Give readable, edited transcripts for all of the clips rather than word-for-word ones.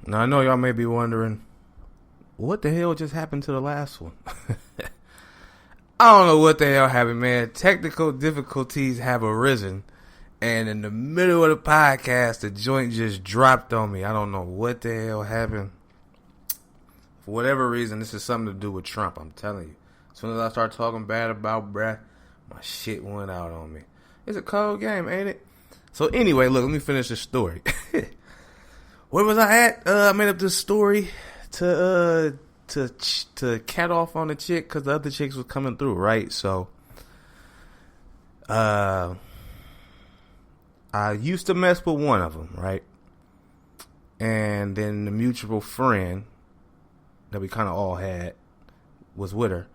Now I know y'all may be wondering, what the hell just happened to the last one? I don't know what the hell happened, man. Technical difficulties have arisen, and in the middle of the podcast, the joint just dropped on me. I don't know what the hell happened. For whatever reason, this is something to do with Trump, I'm telling you. As soon as I start talking bad about bruh, my shit went out on me. It's a cold game, ain't it? So anyway, look, let me finish the story. Where was I at? I made up this story to cat off on the chick because the other chicks was coming through, right? So, I used to mess with one of them, right? And then the mutual friend that we kind of all had was with her.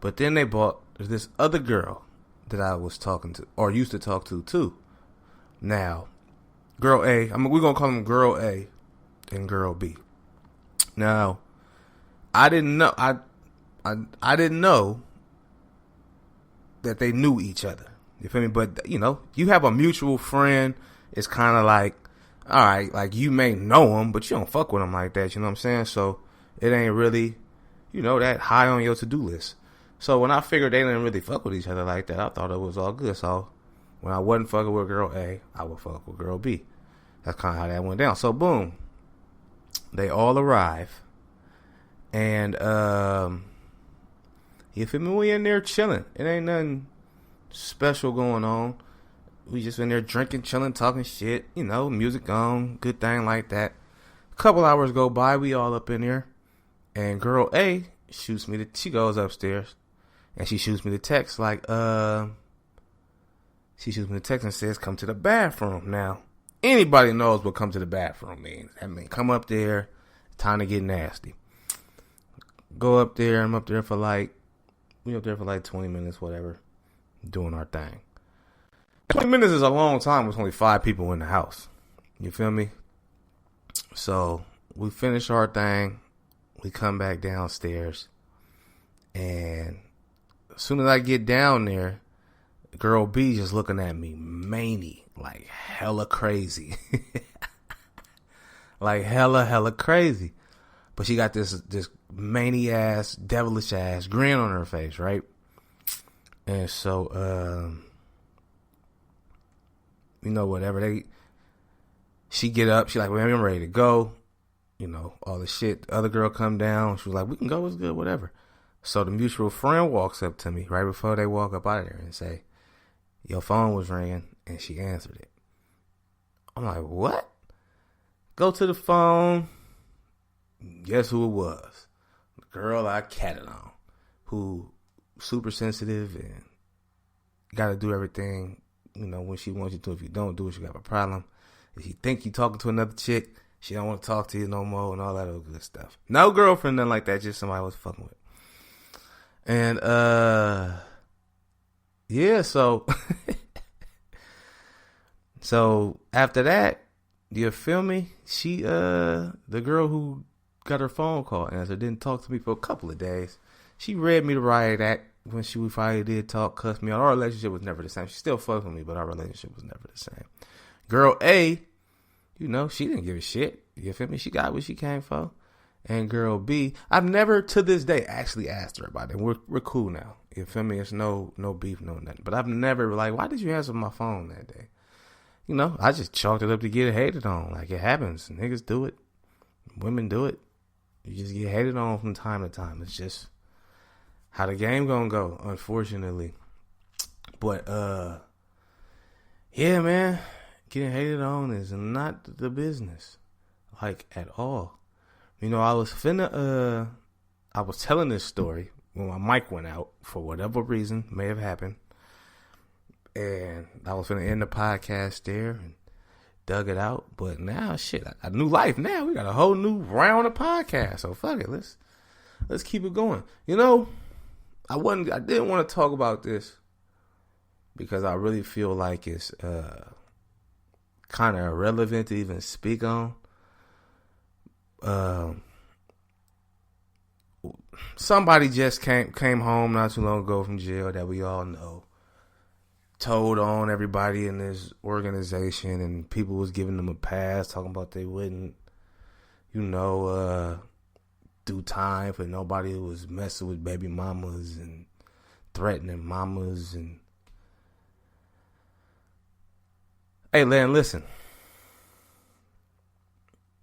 But then they bought this other girl that I was talking to, or used to talk to, too. Now, girl A, we're going to call them girl A and girl B. Now, I didn't know, I didn't know that they knew each other. You feel me? But, you know, you have a mutual friend. It's kind of like, all right, like you may know them, but you don't fuck with them like that. You know what I'm saying? So it ain't really, you know, that high on your to-do list. So when I figured they didn't really fuck with each other like that, I thought it was all good. So when I wasn't fucking with girl A, I would fuck with girl B. That's kind of how that went down. So boom, they all arrive. And, you feel me? We in there chilling. It ain't nothing special going on. We just in there drinking, chilling, talking shit. You know, music on, good thing like that. A couple hours go by, we all up in there. And girl A shoots me she goes upstairs. And she shoots me the text like, she shoots me the text and says, come to the bathroom. Now, anybody knows what come to the bathroom means. I mean, come up there, time to get nasty. Go up there, I'm up there for like, we up there for like 20 minutes, whatever, doing our thing. 20 minutes is a long time with only 5 people in the house. You feel me? So, we finish our thing, we come back downstairs, and as soon as I get down there, girl B just looking at me manny, like hella crazy. Like hella crazy. But she got this manny ass, devilish ass grin on her face, right? And so, you know, whatever, she get up, she like, well, I'm ready to go. You know, all the shit. The other girl come down, she was like, we can go, it's good, whatever. So the mutual friend walks up to me right before they walk up out of there and say, your phone was ringing, and she answered it. I'm like, what? Go to the phone. Guess who it was? The girl I catted on, who super sensitive and got to do everything, you know, when she wants you to. If you don't do it, you got a problem. If you think you talking to another chick, she don't want to talk to you no more and all that other good stuff. No girlfriend, nothing like that, just somebody I was fucking with. And, yeah, so, so after that, you feel me? She, the girl who got her phone call answered, didn't talk to me for a couple of days. She read me the riot act when she finally did talk, cussed me out. Our relationship was never the same. She still fucked with me, but our relationship was never the same. Girl A, you know, she didn't give a shit. You feel me? She got what she came for. And girl B, I've never to this day actually asked her about it. We're cool now. You feel me? It's no beef, no nothing. But I've never like, why did you answer my phone that day? You know, I just chalked it up to get hated on. Like, it happens. Niggas do it. Women do it. You just get hated on from time to time. It's just how the game gonna go, unfortunately. But, yeah, man. Getting hated on is not the business. Like, at all. You know, I was telling this story when my mic went out for whatever reason, may have happened. And I was finna end the podcast there and dug it out. But now, shit, a new life now. We got a whole new round of podcasts. So fuck it, let's keep it going. You know, I didn't want to talk about this because I really feel like it's kind of irrelevant to even speak on. Somebody just came home not too long ago from jail that we all know. Told on everybody in this organization, and people was giving them a pass, talking about they wouldn't, do time for nobody who was messing with baby mamas and threatening mamas. And hey, Len, listen.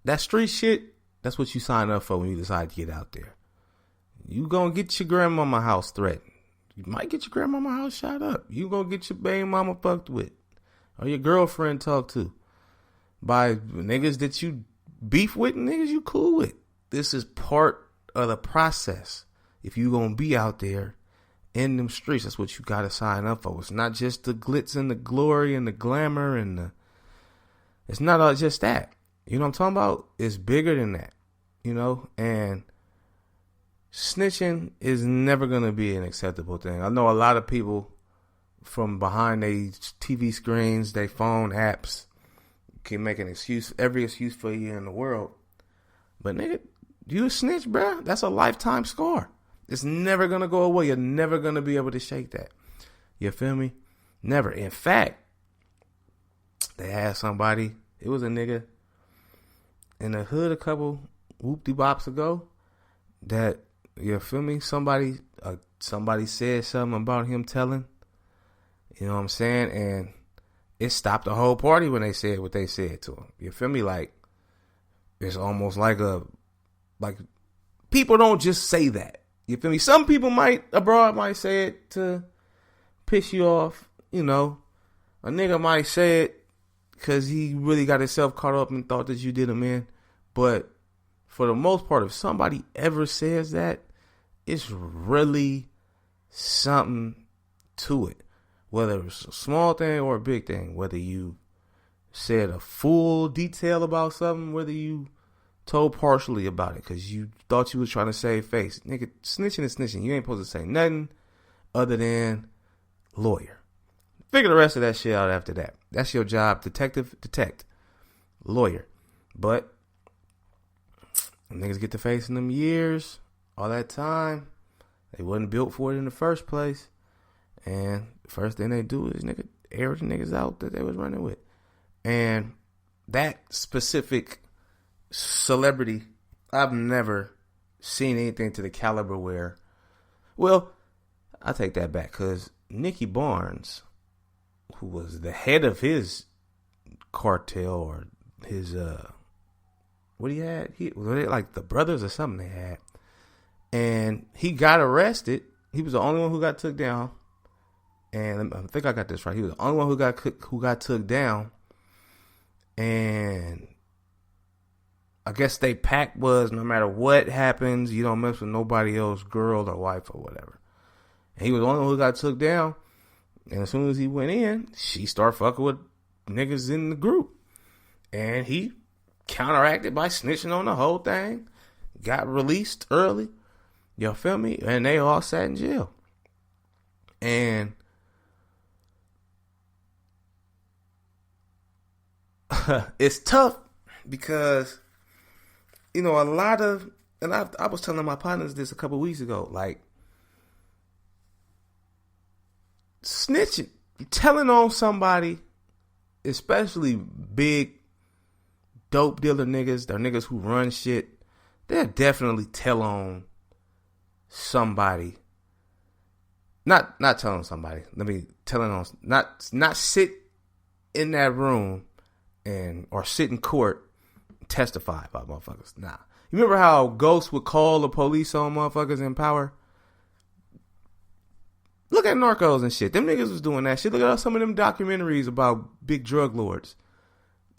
That street shit, that's what you sign up for when you decide to get out there. You gonna get your grandmama house threatened. You might get your grandmama house shot up. You gonna get your baby mama fucked with. Or your girlfriend talked to. By niggas that you beef with and niggas you cool with. This is part of the process. If you gonna be out there in them streets, that's what you gotta sign up for. It's not just the glitz and the glory and the glamour it's not all just that. You know what I'm talking about? It's bigger than that. And snitching is never gonna be an acceptable thing. I know a lot of people from behind their TV screens, their phone apps, can make every excuse for you in the world. But nigga, you a snitch, bruh. That's a lifetime scar. It's never going to go away. You're never going to be able to shake that. You feel me? Never. In fact, they had somebody, it was a nigga in the hood a couple whoop-de-bops ago that, you feel me? Somebody said something about him telling. You know what I'm saying? And it stopped the whole party when they said what they said to him. You feel me? Like, it's almost like people don't just say that. You feel me? Some people abroad might say it to piss you off. A nigga might say it because he really got himself caught up and thought that you did him in. But for the most part, if somebody ever says that, it's really something to it. Whether it's a small thing or a big thing, whether you said a full detail about something, whether you told partially about it because you thought you was trying to save face. Nigga, snitching is snitching. You ain't supposed to say nothing other than lawyer. Figure the rest of that shit out after that. That's your job. Detective, detect. Lawyer. But niggas get to facing them years, all that time. They wasn't built for it in the first place. And the first thing they do is air the niggas out that they was running with. And that specific celebrity, I've never seen anything to the caliber where, well, I take that back because Nicky Barnes, who was the head of his cartel or his, what he had? Were they like the brothers or something they had? And he got arrested. He was the only one who got took down. And I think I got this right. He was the only one who got took down. And I guess they pact was no matter what happens, you don't mess with nobody else, girl or wife or whatever. And he was the only one who got took down. And as soon as he went in, she started fucking with niggas in the group. And he counteracted by snitching on the whole thing. Got released early. You feel me? And they all sat in jail. And it's tough because, a lot of, and I was telling my partners this a couple weeks ago, like, snitching, telling on somebody, especially big dope dealer niggas, they're niggas who run shit, they'll definitely tell on somebody. Not telling somebody. Telling on, not sit in that room or sit in court and testify about motherfuckers. Nah. You remember how Ghost would call the police on motherfuckers in Power? Look at Narcos and shit. Them niggas was doing that shit. Look at some of them documentaries about big drug lords.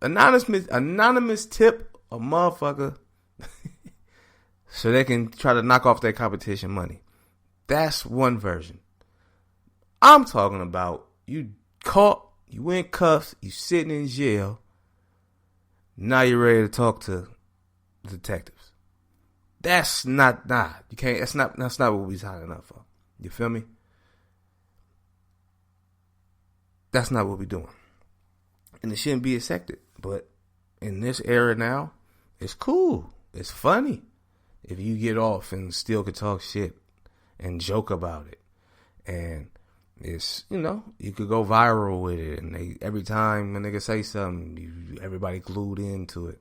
Anonymous tip a motherfucker so they can try to knock off their competition money. That's one version. I'm talking about you caught, you in cuffs, you sitting in jail. Now you're ready to talk to the detectives. That's not you can't. That's not what we signing up for. You feel me? That's not what we doing, and it shouldn't be accepted. But in this era now, it's cool. It's funny if you get off and still could talk shit and joke about it, and it's, you could go viral with it, and every time a nigga say something, everybody glued into it.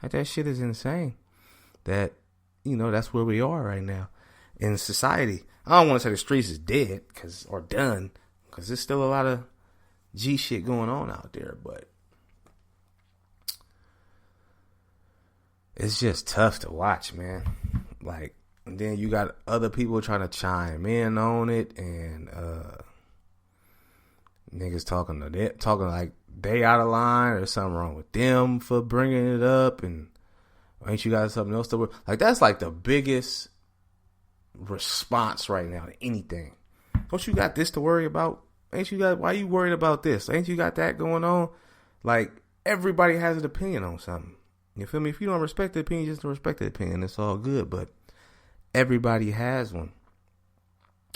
Like, that shit is insane. that, that's where we are right now in society. I don't want to say the streets is dead or done, because there's still a lot of G shit going on out there, but it's just tough to watch, man. Like, and then you got other people trying to chime in on it, and niggas talking like they out of line or something wrong with them for bringing it up, and ain't you got something else to work? Like, that's like the biggest response right now to anything. Don't you got this to worry about? Why you worried about this? Ain't you got that going on? Like, everybody has an opinion on something. You feel me? If you don't respect the opinion, just don't respect the opinion. It's all good, but everybody has one.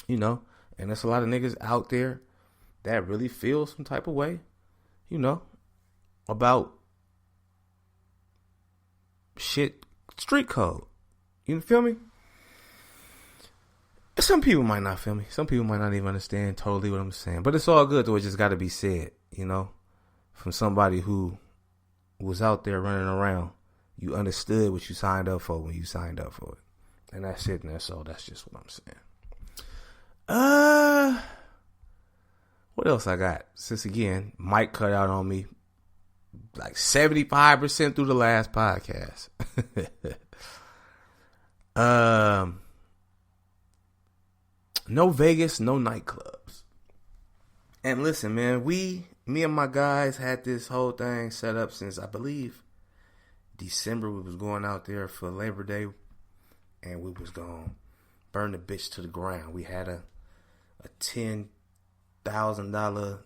And there's a lot of niggas out there that really feel some type of way, about shit, street code. You feel me? Some people might not feel me. Some people might not even understand totally what I'm saying. But it's all good, though. It just got to be said, from somebody who was out there running around. You understood what you signed up for when you signed up for it. And that's it. And that's all. That's just what I'm saying. What else I got? Since, again, Mike cut out on me like 75% through the last podcast. No Vegas, no nightclubs. And listen, man, me and my guys had this whole thing set up since, I believe, December. We was going out there for Labor Day, and we was going to burn the bitch to the ground. We had a $10,000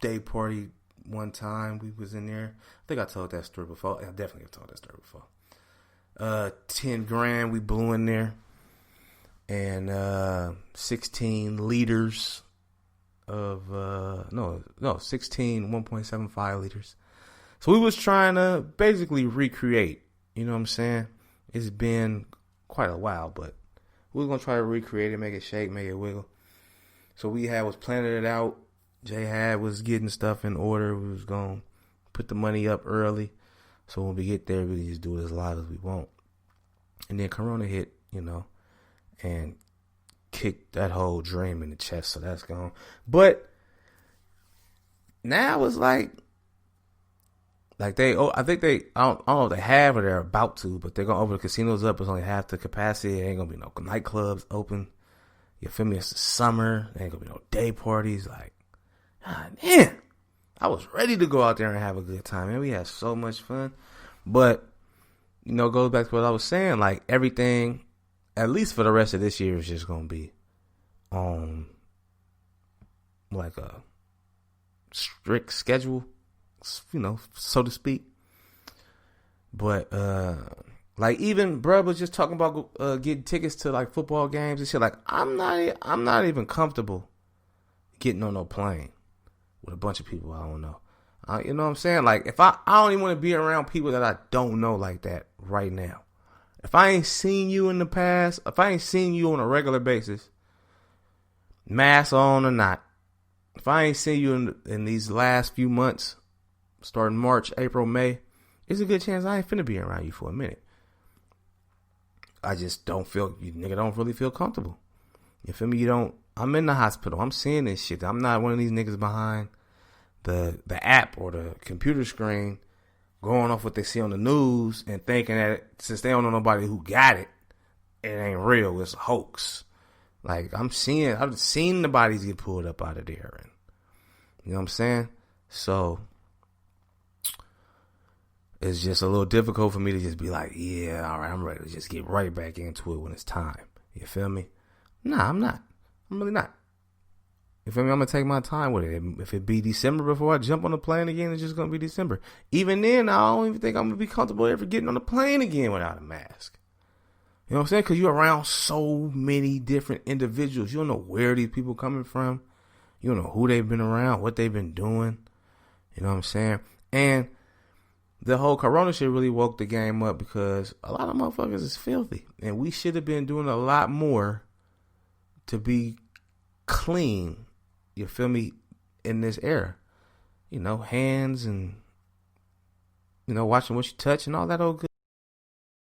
day party one time. We was in there. I think I told that story before. I definitely have told that story before. 10 grand we blew in there. And 16 liters of 16 1.75 liters. So we was trying to basically recreate, you know what I'm saying? It's been quite a while, but we was gonna try to recreate it, make it shake, make it wiggle. So we was planning it out. Jay was getting stuff in order. We was gonna put the money up early, so when we get there we can just do it as live as we want. And then Corona hit, and kicked that whole dream in the chest, so that's gone. But now it's like I think I don't know if they have or they're about to, but they're gonna open the casinos up. It's only half the capacity. There ain't gonna be no nightclubs open. You feel me? It's the summer. There ain't gonna be no day parties. Like, God damn, I was ready to go out there and have a good time, man. We had so much fun, but goes back to what I was saying. Like, everything, at least for the rest of this year, is just going to be on like a strict schedule, so to speak. But, like, even bruh was just talking about getting tickets to like football games and shit. Like, I'm not even comfortable getting on no plane with a bunch of people I don't know. You know what I'm saying? Like, if I don't even want to be around people that I don't know like that right now. If I ain't seen you in the past, if I ain't seen you on a regular basis, mask on or not, if I ain't seen you in these last few months, starting March, April, May, it's a good chance I ain't finna be around you for a minute. I just don't really feel comfortable. You feel me? I'm in the hospital. I'm seeing this shit. I'm not one of these niggas behind the app or the computer screen going off what they see on the news and thinking that since they don't know nobody who got it, it ain't real. It's a hoax. Like, I've seen the bodies get pulled up out of there. And, you know what I'm saying? So it's just a little difficult for me to just be like, yeah, all right, I'm ready to just get right back into it when it's time. You feel me? Nah, I'm not. I'm really not. You feel me? I'm going to take my time with it. If it be December before I jump on the plane again, it's just going to be December. Even then, I don't even think I'm going to be comfortable ever getting on the plane again without a mask. You know what I'm saying? Because you're around so many different individuals. You don't know where these people coming from. You don't know who they've been around, what they've been doing. You know what I'm saying? And the whole Corona shit really woke the game up because a lot of motherfuckers is filthy. And we should have been doing a lot more to be clean. You feel me? In this era, hands and, watching what you touch and all that old good.